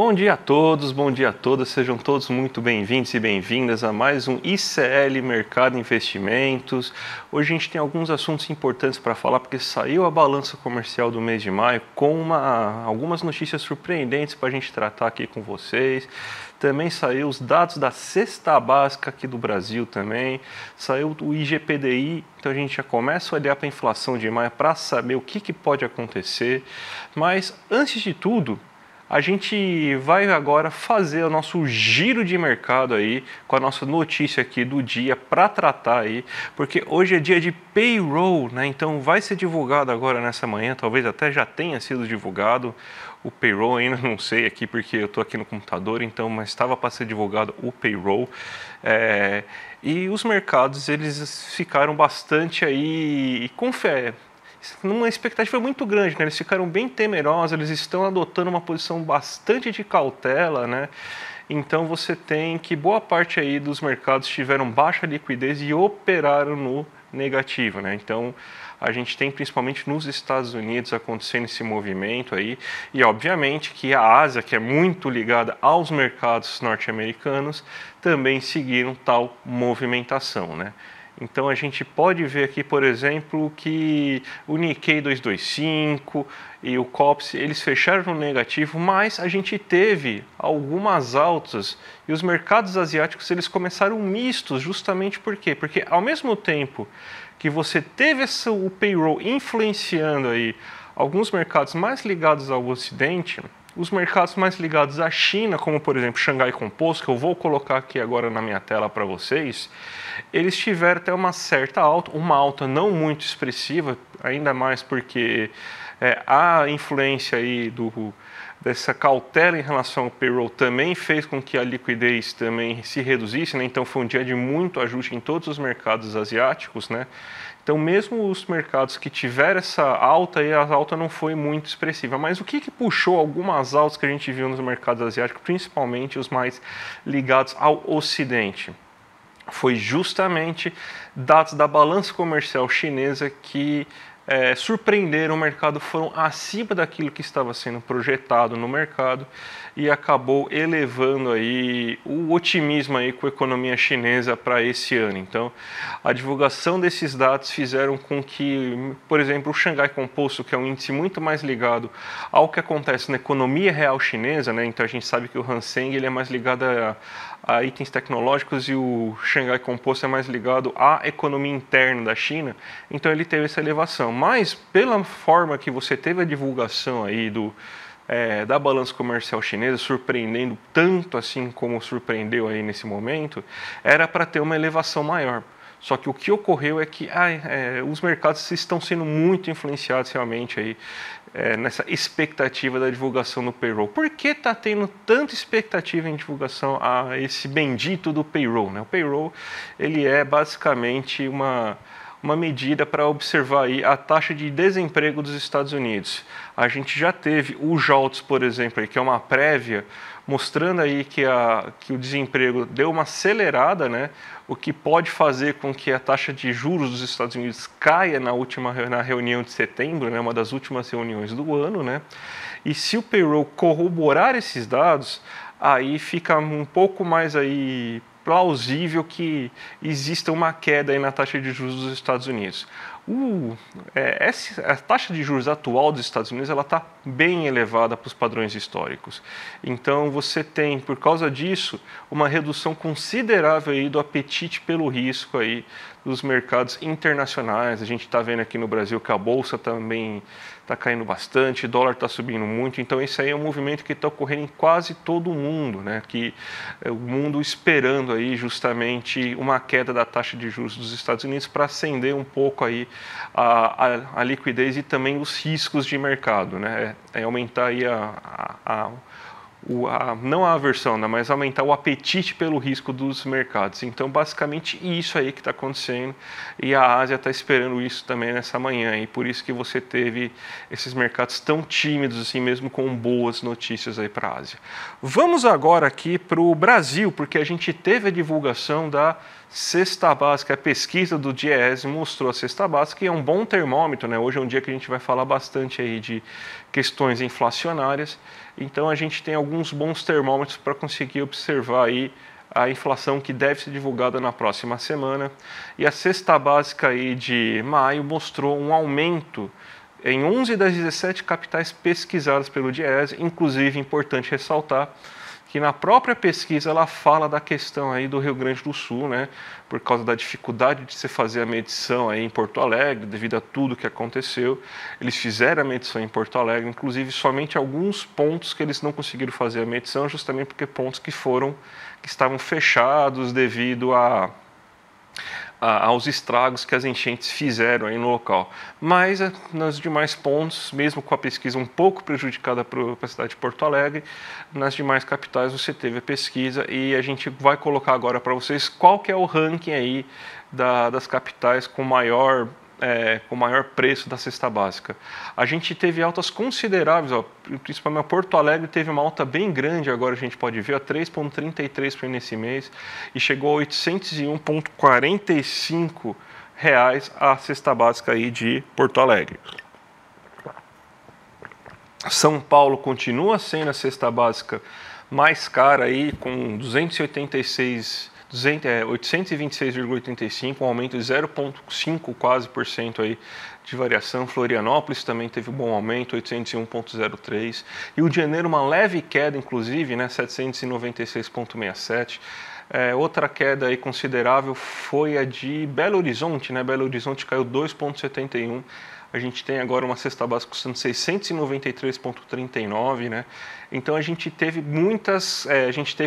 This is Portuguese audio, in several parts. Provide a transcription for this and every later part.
Bom dia a todos, bom dia a todas, sejam todos muito bem-vindos e bem-vindas a mais um ICL Mercado Investimentos. Hoje a gente tem alguns assuntos importantes para falar, porque saiu a balança comercial do mês de maio com algumas notícias surpreendentes para a gente tratar aqui com vocês. Também saiu os dados da cesta básica aqui do Brasil também, saiu o IGPDI, então a gente já começa a olhar para a inflação de maio para saber o que pode acontecer. Mas antes de tudo, a gente vai agora fazer o nosso giro de mercado aí com a nossa notícia aqui do dia para tratar aí, porque hoje é dia de payroll, né? Então vai ser divulgado agora nessa manhã, talvez até já tenha sido divulgado o payroll, ainda não sei aqui porque eu estou aqui no computador, então, mas estava para ser divulgado o payroll. E os mercados eles ficaram bastante aí com fé, numa expectativa muito grande, né? Eles ficaram bem temerosos, eles estão adotando uma posição bastante de cautela, né? Então você tem que boa parte aí dos mercados tiveram baixa liquidez e operaram no negativo, né? Então a gente tem principalmente nos Estados Unidos acontecendo esse movimento aí, e obviamente que a Ásia, que é muito ligada aos mercados norte-americanos, também seguiram tal movimentação, né? Então a gente pode ver aqui, por exemplo, que o Nikkei 225 e o COPS, eles fecharam no negativo, mas a gente teve algumas altas e os mercados asiáticos eles começaram mistos, justamente por quê? Porque ao mesmo tempo que você teve o payroll influenciando aí alguns mercados mais ligados ao Ocidente, os mercados mais ligados à China, como por exemplo Xangai Composto, que eu vou colocar aqui agora na minha tela para vocês, eles tiveram até uma certa alta, uma alta não muito expressiva, ainda mais porque a influência aí dessa cautela em relação ao payroll também fez com que a liquidez também se reduzisse, né? Então foi um dia de muito ajuste em todos os mercados asiáticos, né? Então mesmo os mercados que tiveram essa alta, a alta não foi muito expressiva. Mas o que puxou algumas altas que a gente viu nos mercados asiáticos, principalmente os mais ligados ao Ocidente? Foi justamente dados da balança comercial chinesa que surpreenderam o mercado, foram acima daquilo que estava sendo projetado no mercado e acabou elevando aí o otimismo aí com a economia chinesa para esse ano. Então, a divulgação desses dados fizeram com que, por exemplo, o Xangai Composto, que é um índice muito mais ligado ao que acontece na economia real chinesa, né? Então a gente sabe que o Hang Seng ele é mais ligado a itens tecnológicos e o Xangai Composto é mais ligado à economia interna da China, então ele teve essa elevação. Mas pela forma que você teve a divulgação aí da balança comercial chinesa, surpreendendo tanto assim como surpreendeu aí nesse momento, era para ter uma elevação maior. Só que o que ocorreu é que os mercados estão sendo muito influenciados realmente aí, nessa expectativa da divulgação do payroll. Por que está tendo tanta expectativa em divulgação a esse bendito do payroll, né? O payroll ele é basicamente uma medida para observar aí a taxa de desemprego dos Estados Unidos. A gente já teve o JOLTS, por exemplo, aí, que é uma prévia, mostrando aí que o desemprego deu uma acelerada, né? O que pode fazer com que a taxa de juros dos Estados Unidos caia na reunião de setembro, né? Uma das últimas reuniões do ano, né? E se o payroll corroborar esses dados, aí fica um pouco mais aí plausível que exista uma queda aí na taxa de juros dos Estados Unidos. A taxa de juros atual dos Estados Unidos ela está bem elevada para os padrões históricos. Então você tem, por causa disso, uma redução considerável aí do apetite pelo risco aí dos mercados internacionais. A gente está vendo aqui no Brasil que a bolsa também está caindo bastante, o dólar está subindo muito. Então esse aí é um movimento que está ocorrendo em quase todo o mundo, né? Que o mundo esperando aí justamente uma queda da taxa de juros dos Estados Unidos para acender um pouco aí a liquidez e também os riscos de mercado, né? Aumentar aí não a aversão, né, mas aumentar o apetite pelo risco dos mercados. Então, basicamente, isso aí que está acontecendo e a Ásia está esperando isso também nessa manhã e por isso que você teve esses mercados tão tímidos assim mesmo com boas notícias aí para a Ásia. Vamos agora aqui para o Brasil, porque a gente teve a divulgação da cesta básica, a pesquisa do Diese mostrou a cesta básica, que é um bom termômetro, né? Hoje é um dia que a gente vai falar bastante aí de questões inflacionárias, então a gente tem alguns bons termômetros para conseguir observar aí a inflação que deve ser divulgada na próxima semana. E a cesta básica aí de maio mostrou um aumento em 11 das 17 capitais pesquisadas pelo Diese, inclusive importante ressaltar que na própria pesquisa ela fala da questão aí do Rio Grande do Sul, né, por causa da dificuldade de se fazer a medição aí em Porto Alegre, devido a tudo que aconteceu. Eles fizeram a medição em Porto Alegre, inclusive somente alguns pontos que eles não conseguiram fazer a medição, justamente porque pontos que estavam fechados devido aos estragos que as enchentes fizeram aí no local. Mas nos demais pontos, mesmo com a pesquisa um pouco prejudicada para a cidade de Porto Alegre, nas demais capitais você teve a pesquisa e a gente vai colocar agora para vocês qual que é o ranking aí das capitais com maior preço da cesta básica. A gente teve altas consideráveis, ó, principalmente Porto Alegre teve uma alta bem grande, agora a gente pode ver, 3,33 nesse mês, e chegou a 801,45 reais a cesta básica aí de Porto Alegre. São Paulo continua sendo a cesta básica mais cara aí, com 826,85, um aumento de 0,5 quase por cento aí de variação. Florianópolis também teve um bom aumento, 801,03. Rio de Janeiro uma leve queda, inclusive, né, 796,67. Outra queda aí considerável foi a de Belo Horizonte, né? Belo Horizonte caiu 2,71. A gente tem agora uma cesta básica custando 693,39, né? Então a gente teve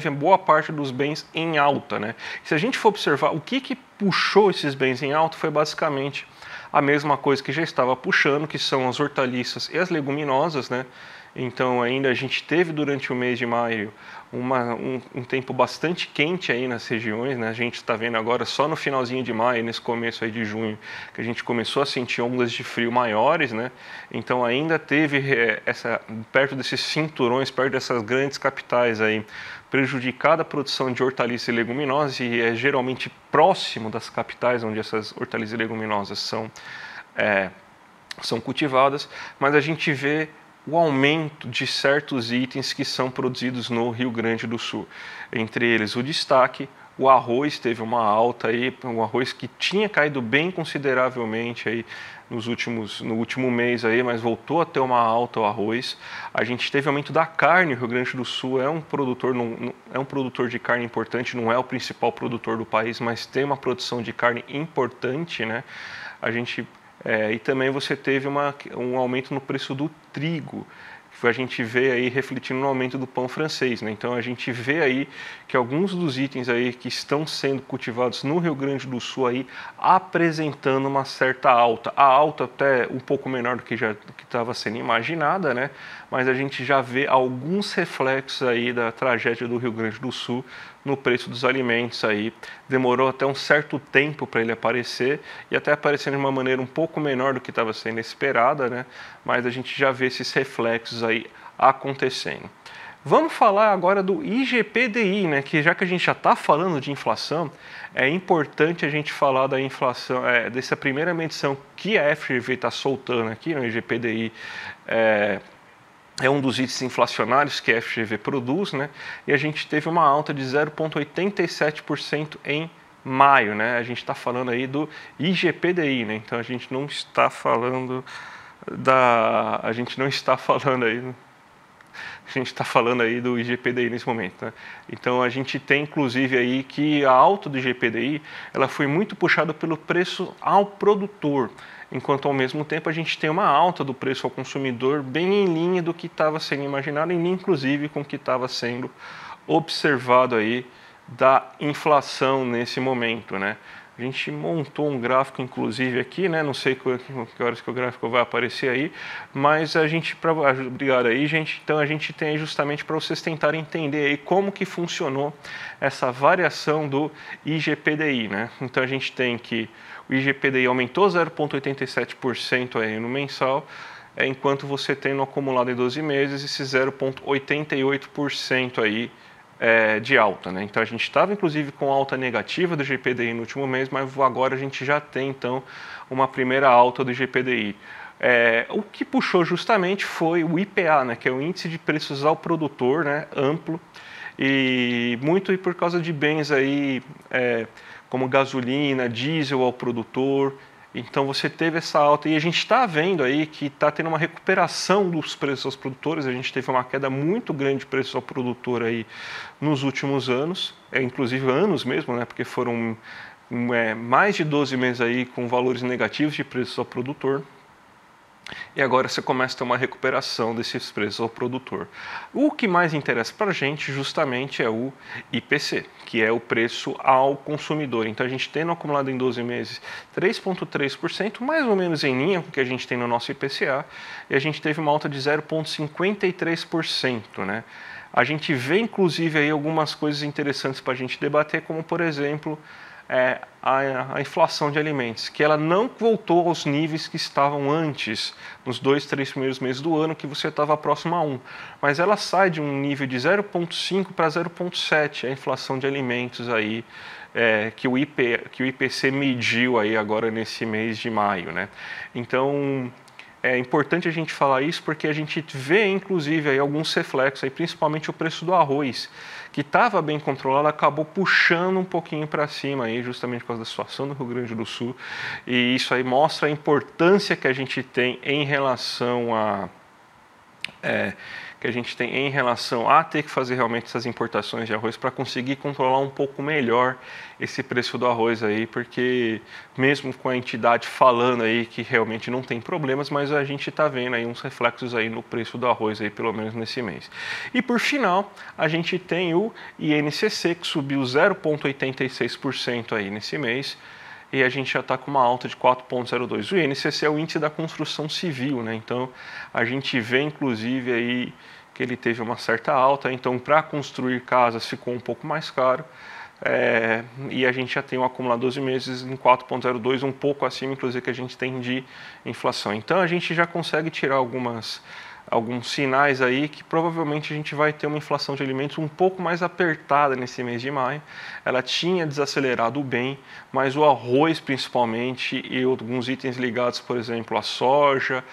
boa parte dos bens em alta, né? Se a gente for observar o que puxou esses bens em alta, foi basicamente a mesma coisa que já estava puxando, que são as hortaliças e as leguminosas, né? Então ainda a gente teve durante o mês de maio um tempo bastante quente aí nas regiões, né? A gente está vendo agora só no finalzinho de maio, nesse começo aí de junho, que a gente começou a sentir ondas de frio maiores, né? Então ainda teve perto desses cinturões, perto dessas grandes capitais aí, prejudicada a produção de hortaliças e leguminosas, e é geralmente próximo das capitais onde essas hortaliças e leguminosas são cultivadas, mas a gente vê o aumento de certos itens que são produzidos no Rio Grande do Sul. Entre eles, o destaque, o arroz teve uma alta aí, um arroz que tinha caído bem consideravelmente aí no último mês aí, mas voltou a ter uma alta o arroz. A gente teve aumento da carne. O Rio Grande do Sul é um produtor de carne importante, não é o principal produtor do país, mas tem uma produção de carne importante, né? E também você teve um aumento no preço do trigo, que a gente vê aí refletindo no aumento do pão francês, né? Então a gente vê aí que alguns dos itens aí que estão sendo cultivados no Rio Grande do Sul aí apresentando uma certa alta. A alta até um pouco menor do que estava sendo imaginada, né? Mas a gente já vê alguns reflexos aí da tragédia do Rio Grande do Sul no preço dos alimentos aí. Demorou até um certo tempo para ele aparecer, e até aparecendo de uma maneira um pouco menor do que estava sendo esperada, né? Mas a gente já vê esses reflexos aí acontecendo. Vamos falar agora do IGPDI, né? Que já que a gente já está falando de inflação, é importante a gente falar da inflação, dessa primeira medição que a FGV está soltando aqui no IGPDI. É um dos índices inflacionários que a FGV produz, né? E a gente teve uma alta de 0,87% em maio, né? A gente está falando aí do IGPDI, né? Então a gente não está falando do IGPDI nesse momento, né? Então a gente tem inclusive aí que a alta do IGPDI ela foi muito puxada pelo preço ao produtor, enquanto ao mesmo tempo a gente tem uma alta do preço ao consumidor bem em linha do que estava sendo imaginado, e inclusive com o que estava sendo observado aí da inflação nesse momento, né? A gente montou um gráfico, inclusive, aqui, né? Não sei que horas que o gráfico vai aparecer aí, mas obrigado aí, gente. Então a gente tem justamente para vocês tentarem entender aí como que funcionou essa variação do IGPDI, né? Então a gente tem que o IGPDI aumentou 0,87% aí no mensal, enquanto você tem no acumulado em 12 meses esse 0,88% aí de alta, né? Então a gente estava inclusive com alta negativa do GPDI no último mês, mas agora a gente já tem então uma primeira alta do GPDI. O que puxou justamente foi o IPA, né, que é o Índice de Preços ao Produtor, né, amplo, e muito por causa de bens aí como gasolina, diesel ao produtor. Então você teve essa alta e a gente está vendo aí que está tendo uma recuperação dos preços aos produtores. A gente teve uma queda muito grande de preços ao produtor aí nos últimos anos, inclusive anos mesmo, né? Porque foram mais de 12 meses aí com valores negativos de preços ao produtor. E agora você começa a ter uma recuperação desses preços ao produtor. O que mais interessa para a gente justamente é o IPC, que é o preço ao consumidor. Então a gente tem no acumulado em 12 meses 3,3%, mais ou menos em linha com o que a gente tem no nosso IPCA, e a gente teve uma alta de 0,53%, né? A gente vê inclusive aí algumas coisas interessantes para a gente debater, como por exemplo a inflação de alimentos, que ela não voltou aos níveis que estavam antes, nos 2, 3 primeiros meses do ano, que você estava próximo a 1. Mas ela sai de um nível de 0,5 para 0,7, a inflação de alimentos aí, que o IPC mediu aí agora nesse mês de maio, né? Então, é importante a gente falar isso porque a gente vê, inclusive, aí alguns reflexos, aí, principalmente o preço do arroz, que estava bem controlado, acabou puxando um pouquinho para cima, aí, justamente por causa da situação do Rio Grande do Sul. E isso aí mostra a importância que a gente tem em relação a ter que fazer realmente essas importações de arroz para conseguir controlar um pouco melhor esse preço do arroz aí, porque mesmo com a entidade falando aí que realmente não tem problemas, mas a gente está vendo aí uns reflexos aí no preço do arroz aí, pelo menos nesse mês. E por final, a gente tem o INCC, que subiu 0,86% aí nesse mês, e a gente já está com uma alta de 4,02. O INCC é o índice da construção civil, né? Então a gente vê inclusive aí que ele teve uma certa alta, então para construir casas ficou um pouco mais caro, e a gente já tem um acumulado 12 meses em 4,02, um pouco acima inclusive que a gente tem de inflação. Então a gente já consegue tirar alguns sinais aí que provavelmente a gente vai ter uma inflação de alimentos um pouco mais apertada nesse mês de maio. Ela tinha desacelerado bem, mas o arroz principalmente e alguns itens ligados, por exemplo, à soja,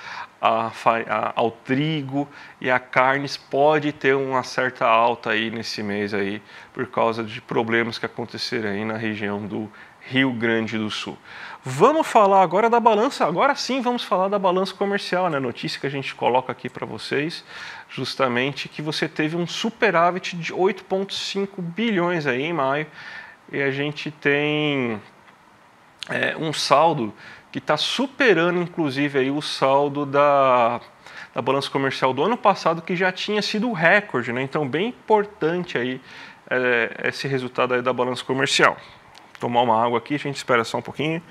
ao trigo e a carnes pode ter uma certa alta aí nesse mês aí por causa de problemas que aconteceram aí na região do Rio Grande do Sul. Vamos falar agora da balança, agora sim vamos falar da balança comercial, né? Notícia que a gente coloca aqui para vocês, justamente que você teve um superávit de 8,5 bilhões aí em maio, e a gente tem um saldo que está superando inclusive aí o saldo da balança comercial do ano passado, que já tinha sido recorde, né? Então bem importante aí esse resultado aí da balança comercial. Tomar uma água aqui, a gente espera só um pouquinho.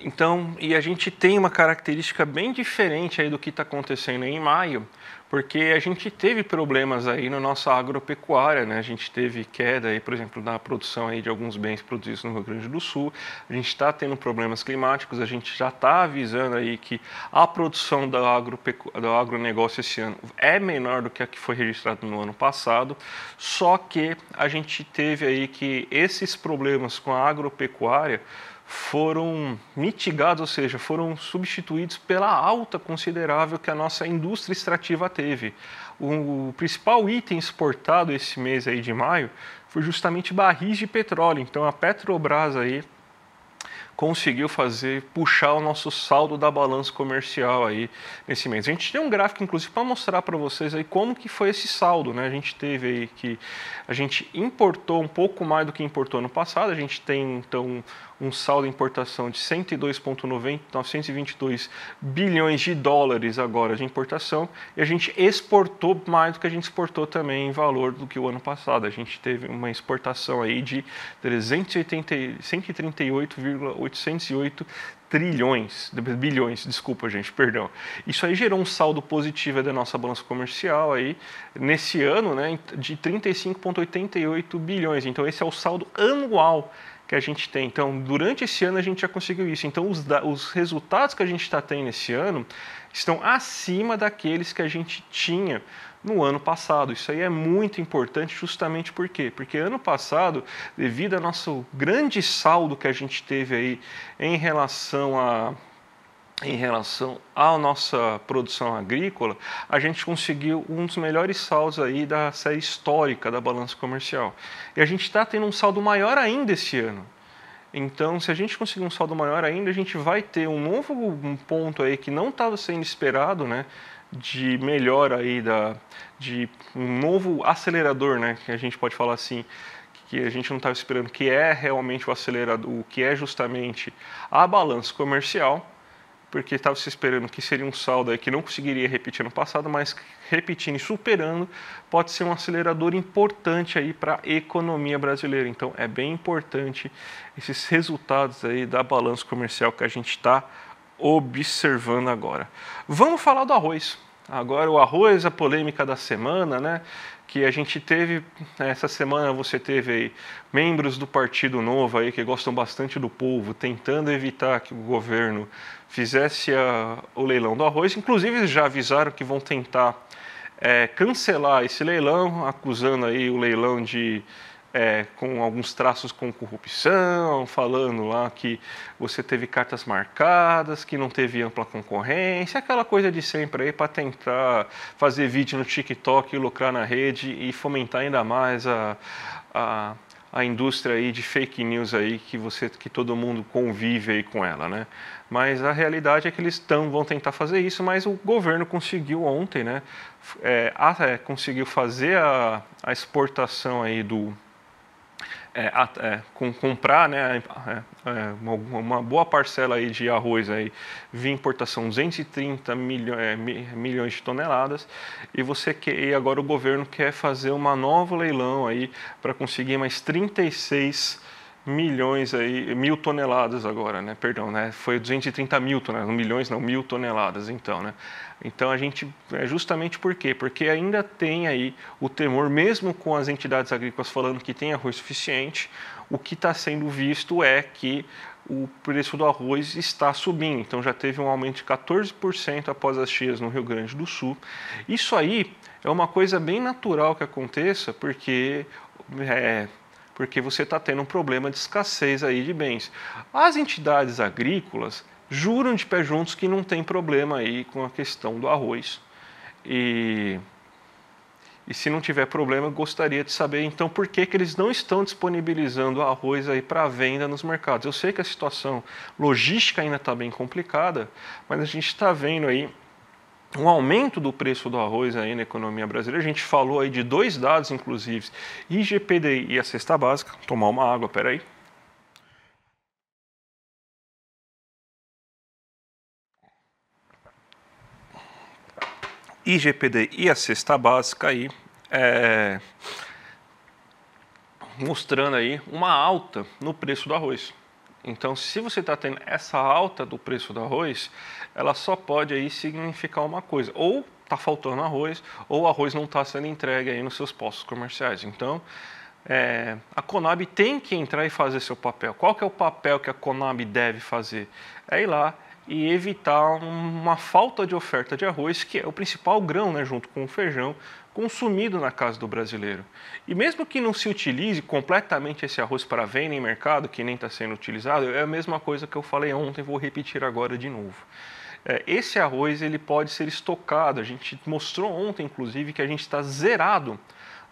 Então, e a gente tem uma característica bem diferente aí do que está acontecendo em maio, porque a gente teve problemas aí na nossa agropecuária, né? A gente teve queda aí, por exemplo, na produção aí de alguns bens produzidos no Rio Grande do Sul. A gente está tendo problemas climáticos, a gente já está avisando aí que a produção do agronegócio esse ano é menor do que a que foi registrada no ano passado, só que a gente teve aí que esses problemas com a agropecuária foram mitigados, ou seja, foram substituídos pela alta considerável que a nossa indústria extrativa teve. O principal item exportado esse mês aí de maio foi justamente barris de petróleo. Então a Petrobras aí conseguiu puxar o nosso saldo da balança comercial aí nesse mês. A gente tem um gráfico, inclusive, para mostrar para vocês aí como que foi esse saldo, né? A gente teve aí que a gente importou um pouco mais do que importou no passado. A gente tem, então, um saldo de importação de 922 bilhões de dólares agora de importação, e a gente exportou mais do que a gente exportou também em valor do que o ano passado. A gente teve uma exportação aí de 138,808 bilhões, desculpa gente, perdão. Isso aí gerou um saldo positivo da nossa balança comercial aí nesse ano, né, de 35,88 bilhões. Então esse é o saldo anual que a gente tem. Então durante esse ano a gente já conseguiu isso. Então os resultados que a gente está tendo esse ano estão acima daqueles que a gente tinha no ano passado. Isso aí é muito importante justamente por quê? Porque ano passado, devido ao nosso grande saldo que a gente teve aí em relação à nossa produção agrícola, a gente conseguiu um dos melhores saldos aí da série histórica da balança comercial. E a gente está tendo um saldo maior ainda esse ano. Então, se a gente conseguir um saldo maior ainda, a gente vai ter um ponto aí que não estava sendo esperado, né, de melhora aí de um novo acelerador, né, que a gente pode falar assim, que a gente não estava esperando, que é realmente o acelerador, o que é justamente a balança comercial, porque estava se esperando que seria um saldo aí que não conseguiria repetir no passado, mas repetindo e superando pode ser um acelerador importante aí para a economia brasileira. Então é bem importante esses resultados aí da balança comercial que a gente está observando agora. Vamos falar do arroz. Agora o arroz, a polêmica da semana, né? Que a gente teve, essa semana você teve aí membros do Partido Novo aí que gostam bastante do povo, tentando evitar que o governo fizesse o leilão do arroz. Inclusive eles já avisaram que vão tentar cancelar esse leilão, acusando aí o leilão de com alguns traços com corrupção, falando lá que você teve cartas marcadas, que não teve ampla concorrência, aquela coisa de sempre aí para tentar fazer vídeo no TikTok, lucrar na rede e fomentar ainda mais a indústria aí de fake news aí que todo mundo convive aí com ela, né? Mas a realidade é que eles vão tentar fazer isso, mas o governo conseguiu ontem, né? Conseguiu fazer a exportação aí comprar, né, uma boa parcela aí de arroz aí via importação, 230 milhões de toneladas, e agora o governo quer fazer uma nova leilão aí para conseguir mais 36 milhões aí, 1.000 toneladas agora, né? Perdão, né? Foi 230 mil toneladas, milhões não, 1.000 toneladas, então, né? Então a gente, justamente por quê? Porque ainda tem aí o temor, mesmo com as entidades agrícolas falando que tem arroz suficiente, o que está sendo visto é que o preço do arroz está subindo. Então já teve um aumento de 14% após as cheias no Rio Grande do Sul. Isso aí é uma coisa bem natural que aconteça, porque você está tendo um problema de escassez aí de bens. As entidades agrícolas juram de pé juntos que não tem problema aí com a questão do arroz. E se não tiver problema, eu gostaria de saber, então, por que eles não estão disponibilizando arroz aí para venda nos mercados. Eu sei que a situação logística ainda está bem complicada, mas a gente está vendo aí um aumento do preço do arroz aí na economia brasileira. A gente falou aí de dois dados, inclusive, IGPDI e a cesta básica. Vou tomar uma água, peraí. IGPDI e a cesta básica aí, mostrando aí uma alta no preço do arroz. Então, se você está tendo essa alta do preço do arroz, ela só pode aí significar uma coisa: ou está faltando arroz, ou o arroz não está sendo entregue aí nos seus postos comerciais. Então, a Conab tem que entrar e fazer seu papel. Qual que é o papel que a Conab deve fazer? É ir lá e evitar uma falta de oferta de arroz, que é o principal grão, né, junto com o feijão, consumido na casa do brasileiro. E mesmo que não se utilize completamente esse arroz para venda em mercado, que nem está sendo utilizado, é a mesma coisa que eu falei ontem, vou repetir agora de novo. Esse arroz ele pode ser estocado. A gente mostrou ontem, inclusive, que a gente está zerado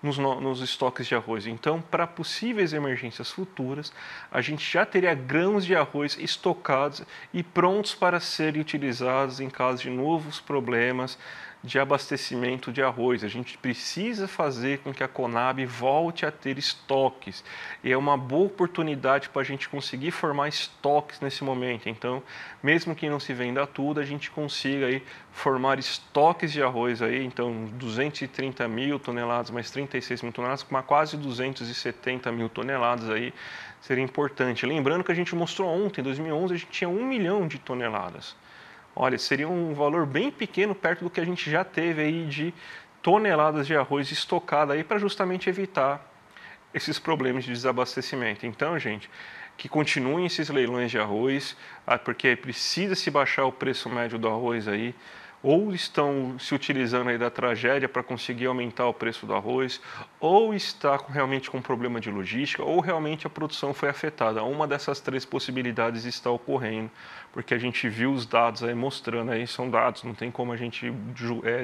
nos estoques de arroz. Então, para possíveis emergências futuras, a gente já teria grãos de arroz estocados e prontos para serem utilizados em caso de novos problemas de abastecimento de arroz. A gente precisa fazer com que a Conab volte a ter estoques. E é uma boa oportunidade para a gente conseguir formar estoques nesse momento. Então, mesmo que não se venda tudo, a gente consiga aí formar estoques de arroz aí. Então, 230 mil toneladas, mais 36 mil toneladas, com quase 270 mil toneladas aí, seria importante. Lembrando que a gente mostrou ontem, em 2011, a gente tinha 1 milhão de toneladas. Olha, seria um valor bem pequeno perto do que a gente já teve aí de toneladas de arroz estocada aí para justamente evitar esses problemas de desabastecimento. Então, gente, que continuem esses leilões de arroz, porque precisa se baixar o preço médio do arroz aí, ou estão se utilizando aí da tragédia para conseguir aumentar o preço do arroz, ou está realmente com problema de logística, ou realmente a produção foi afetada. Uma dessas três possibilidades está ocorrendo, porque a gente viu os dados aí mostrando, aí são dados, não tem como a gente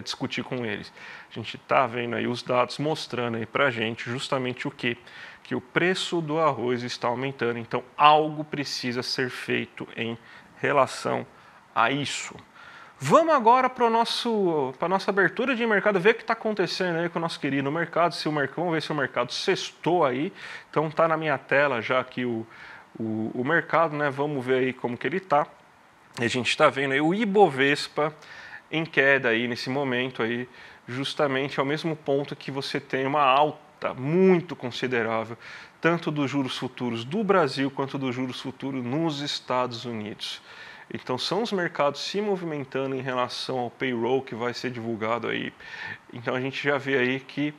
discutir com eles. A gente está vendo aí os dados mostrando aí para a gente justamente o quê? Que o preço do arroz está aumentando, então algo precisa ser feito em relação a isso. Vamos agora para a nossa abertura de mercado, ver o que está acontecendo aí com o nosso querido mercado, vamos ver se o mercado sextou aí. Então está na minha tela já aqui o mercado, né? Vamos ver aí como que ele está. A gente está vendo aí o Ibovespa em queda aí nesse momento aí, justamente ao mesmo ponto que você tem uma alta muito considerável, tanto dos juros futuros do Brasil quanto dos juros futuros nos Estados Unidos. Então são os mercados se movimentando em relação ao payroll que vai ser divulgado aí. Então a gente já vê aí que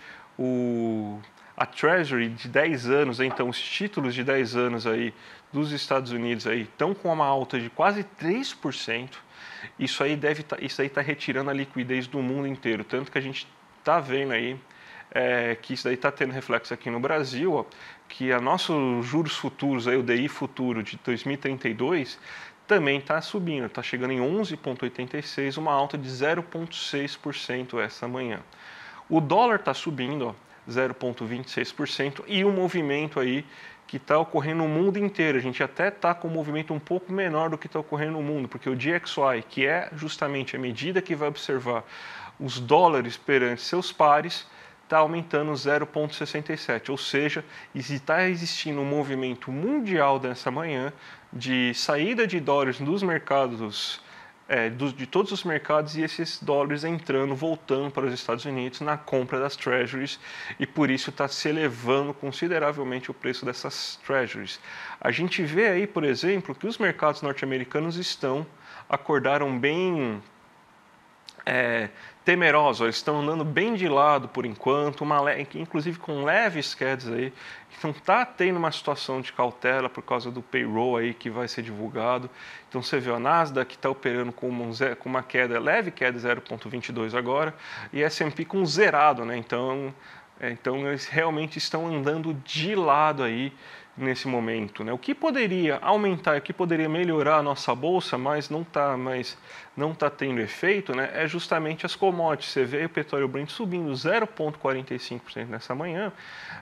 a Treasury de 10 anos, então os títulos de 10 anos aí dos Estados Unidos aí estão com uma alta de quase 3%. Isso aí está retirando a liquidez do mundo inteiro, tanto que a gente está vendo aí que isso daí está tendo reflexo aqui no Brasil, ó, que a nossos juros futuros, aí, o DI futuro de 2032, também está subindo, está chegando em 11,86, uma alta de 0,6% essa manhã. O dólar está subindo, 0,26%, e o movimento aí que está ocorrendo no mundo inteiro. A gente até está com um movimento um pouco menor do que está ocorrendo no mundo, porque o DXY, que é justamente a medida que vai observar os dólares perante seus pares, está aumentando 0,67, ou seja, está existindo um movimento mundial dessa manhã de saída de dólares dos mercados, de todos os mercados, e esses dólares entrando, voltando para os Estados Unidos na compra das Treasuries, e por isso está se elevando consideravelmente o preço dessas Treasuries. A gente vê aí, por exemplo, que os mercados norte-americanos acordaram bem temerosos, eles estão andando bem de lado por enquanto, inclusive com leves quedas aí. Então está tendo uma situação de cautela por causa do payroll aí que vai ser divulgado. Então você vê a Nasdaq está operando com uma leve queda 0,22 agora, e S&P com zerado, né? Então eles realmente estão andando de lado aí nesse momento, né? O que poderia aumentar, o que poderia melhorar a nossa bolsa, mas não está tendo efeito, né? É justamente as commodities. Você vê o petróleo Brent subindo 0,45% nessa manhã,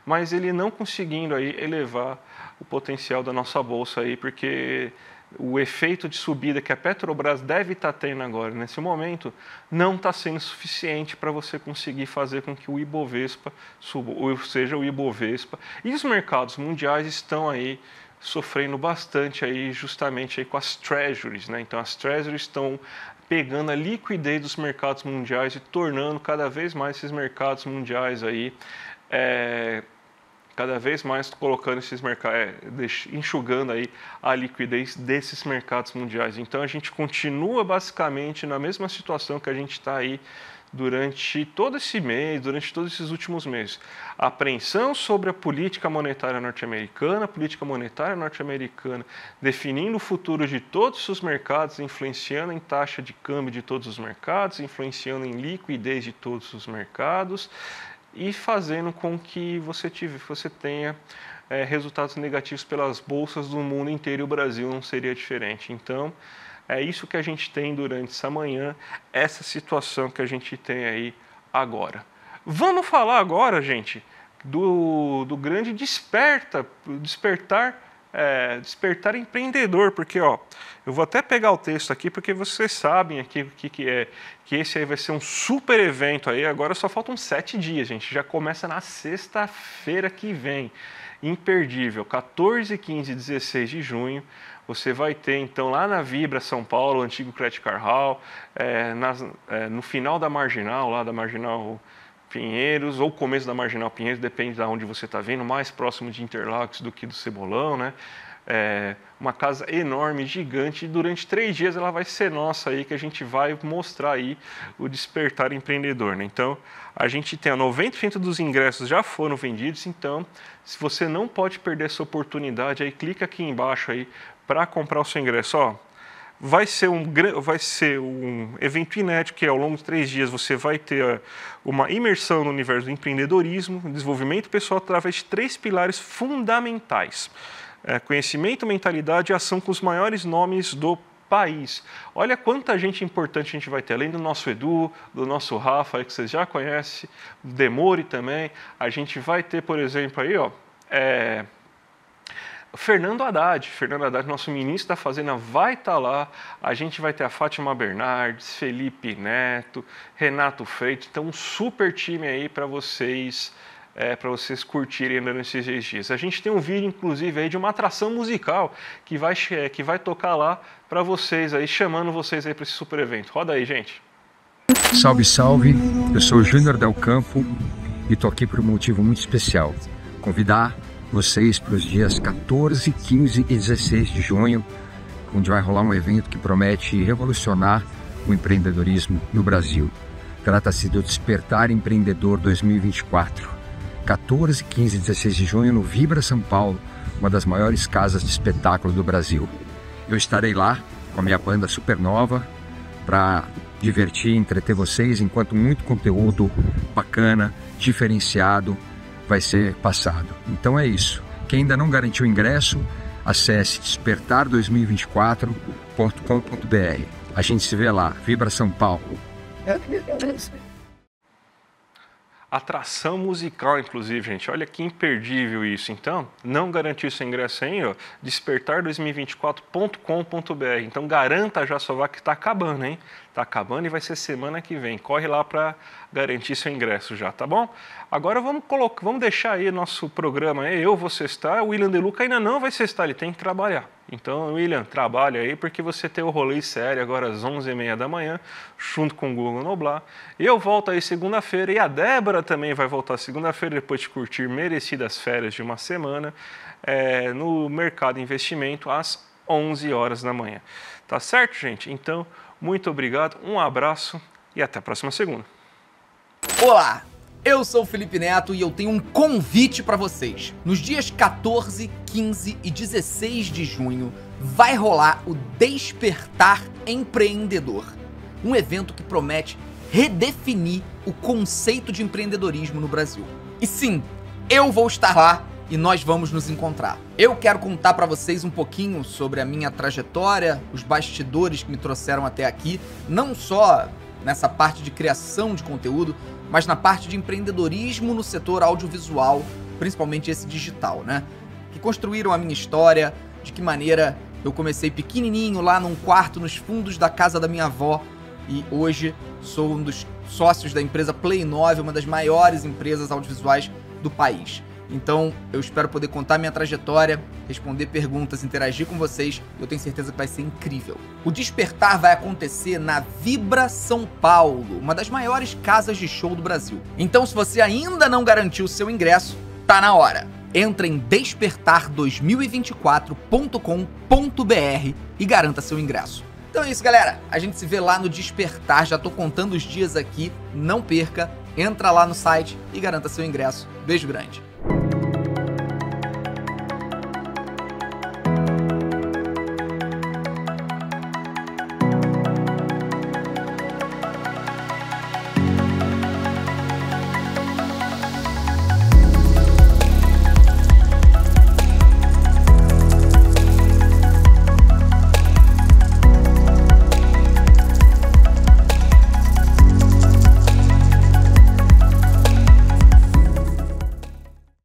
mas ele não conseguindo aí elevar o potencial da nossa bolsa aí, porque o efeito de subida que a Petrobras deve estar tendo agora, nesse momento, não está sendo suficiente para você conseguir fazer com que o Ibovespa suba, ou seja, o Ibovespa. E os mercados mundiais estão aí sofrendo bastante aí, justamente aí com as Treasuries, né? Então as Treasuries estão pegando a liquidez dos mercados mundiais e tornando cada vez mais esses mercados mundiais aí cada vez mais colocando esses mercados, enxugando aí a liquidez desses mercados mundiais. Então a gente continua basicamente na mesma situação que a gente está aí durante todo esse mês, durante todos esses últimos meses. A apreensão sobre a política monetária norte-americana, definindo o futuro de todos os mercados, influenciando em taxa de câmbio de todos os mercados, influenciando em liquidez de todos os mercados, e fazendo com que você tenha resultados negativos pelas bolsas do mundo inteiro, e o Brasil não seria diferente. Então, é isso que a gente tem durante essa manhã, essa situação que a gente tem aí agora. Vamos falar agora, gente, do grande despertar Despertar Empreendedor, porque ó, eu vou até pegar o texto aqui, porque vocês sabem aqui o que é, que esse aí vai ser um super evento aí, agora só faltam 7 dias, gente, já começa na sexta-feira que vem, imperdível, 14, 15 e 16 de junho, você vai ter então lá na Vibra São Paulo, antigo Credit Card Hall, no final da Marginal, lá da Marginal Pinheiros, ou começo da Marginal Pinheiros, depende de onde você está vindo, mais próximo de Interlagos do que do Cebolão, né? Uma casa enorme, gigante, e durante 3 dias ela vai ser nossa aí, que a gente vai mostrar aí o Despertar Empreendedor, né? Então, a gente tem 90% dos ingressos já foram vendidos, então, se você não pode perder essa oportunidade, aí clica aqui embaixo aí para comprar o seu ingresso, ó. Vai ser um evento inédito, que ao longo de 3 dias você vai ter uma imersão no universo do empreendedorismo, desenvolvimento pessoal através de 3 pilares fundamentais. Conhecimento, mentalidade e ação com os maiores nomes do país. Olha quanta gente importante a gente vai ter, além do nosso Edu, do nosso Rafa, que vocês já conhecem, do Demore também. A gente vai ter, por exemplo, aí, ó, Fernando Haddad, nosso ministro da Fazenda, vai estar lá. A gente vai ter a Fátima Bernardes, Felipe Neto, Renato Freitas. Então, um super time aí para vocês curtirem durante esses dias. A gente tem um vídeo, inclusive, aí de uma atração musical que vai tocar lá para vocês aí, chamando vocês aí para esse super evento. Roda aí, gente. Salve, salve. Eu sou o Júnior Del Campo e tô aqui por um motivo muito especial. Convidar vocês para os dias 14, 15 e 16 de junho, onde vai rolar um evento que promete revolucionar o empreendedorismo no Brasil. Trata-se do Despertar Empreendedor 2024. 14, 15 e 16 de junho no Vibra São Paulo, uma das maiores casas de espetáculo do Brasil. Eu estarei lá com a minha banda Supernova para divertir e entreter vocês, enquanto muito conteúdo bacana, diferenciado, vai ser passado. Então é isso. Quem ainda não garantiu o ingresso, acesse despertar2024.com.br. A gente se vê lá. Vibra São Paulo. Atração musical, inclusive, gente. Olha que imperdível isso. Então, não garantiu seu ingresso aí, ó, despertar2024.com.br. Então, garanta já sua vaga, que está acabando, hein? Está acabando e vai ser semana que vem. Corre lá para garantir seu ingresso já, tá bom? Agora vamos deixar aí nosso programa aí. Eu vou sextar, o William De Luca ainda não vai sextar, ele tem que trabalhar. Então, William, trabalha aí, porque você tem o rolê sério agora às 11h30 da manhã, junto com o Google Noblar. Eu volto aí segunda-feira, e a Débora também vai voltar segunda-feira, depois de curtir merecidas férias de uma semana, no Mercado Investimento, às 11 horas da manhã. Tá certo, gente? Então, muito obrigado, um abraço e até a próxima segunda. Olá! Eu sou o Felipe Neto e eu tenho um convite para vocês. Nos dias 14, 15 e 16 de junho vai rolar o Despertar Empreendedor, um evento que promete redefinir o conceito de empreendedorismo no Brasil. E sim, eu vou estar lá e nós vamos nos encontrar. Eu quero contar para vocês um pouquinho sobre a minha trajetória, os bastidores que me trouxeram até aqui, não só nessa parte de criação de conteúdo, mas na parte de empreendedorismo no setor audiovisual, principalmente esse digital, né? Que construíram a minha história, de que maneira eu comecei pequenininho lá num quarto nos fundos da casa da minha avó e hoje sou um dos sócios da empresa Play 9, uma das maiores empresas audiovisuais do país. Então, eu espero poder contar minha trajetória, responder perguntas, interagir com vocês. Eu tenho certeza que vai ser incrível. O Despertar vai acontecer na Vibra São Paulo, uma das maiores casas de show do Brasil. Então, se você ainda não garantiu o seu ingresso, tá na hora. Entra em despertar2024.com.br e garanta seu ingresso. Então é isso, galera. A gente se vê lá no Despertar. Já tô contando os dias aqui. Não perca. Entra lá no site e garanta seu ingresso. Beijo grande.